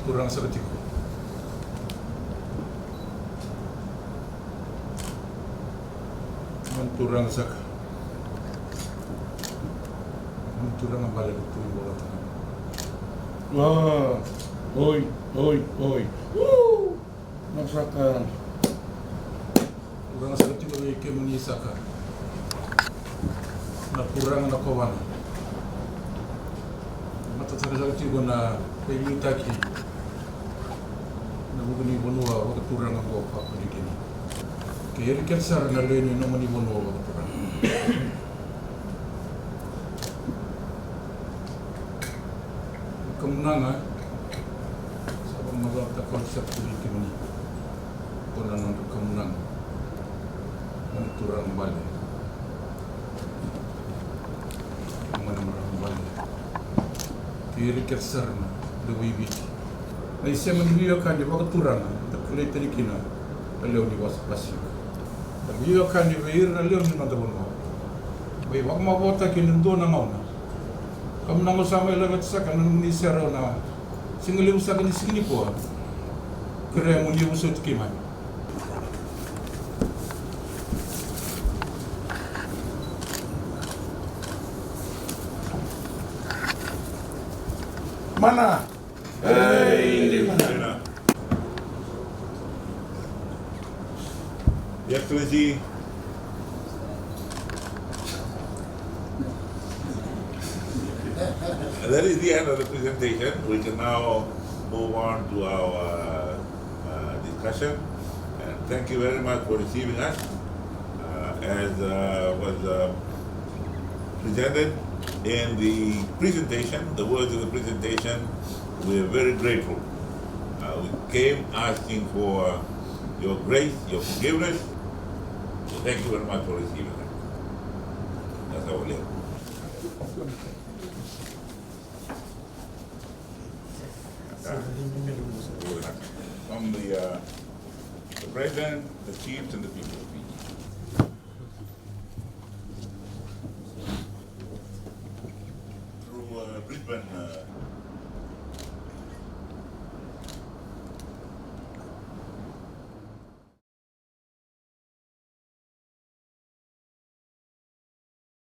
kurang seketika. Menturang sak, menturang balik itu bola tangan. Wah, oi, masakan. Kurang seketika lagi menisaka. Na kurang na kawan. Mata seketika na pengitaki. Na bukan bonua waktu kurang aku Papua New Guinea. Kiri kesar na leni no mani bonua waktu kurang. Kamunaga, sabang magata konsep politik ni. Kona nang kamunaga. Turang balik, mana balik. Kiri kesar na lebih biti. Nai semen hiyo kandi baka turang, tak kulai terikina, leo ni was pasik. Tapi hiyo kandi beir na leo ni nanda bono. Bayi wak mabota kini ndo na ngauna. Kamu nango sama ilagat sa kanan ni sero na singali usa kani sikini po. Kere muni usa tikimai. Mana? Hey, mana? Excellency, that is the end of the presentation. We can now move on to our discussion. And thank you very much for receiving us. As was presented in the presentation, the words of the presentation, we are very grateful. We came asking for your grace, your forgiveness. So thank you very much for receiving it. That's our letter. From the President, the chiefs, and the people of Fiji. Through Brisbane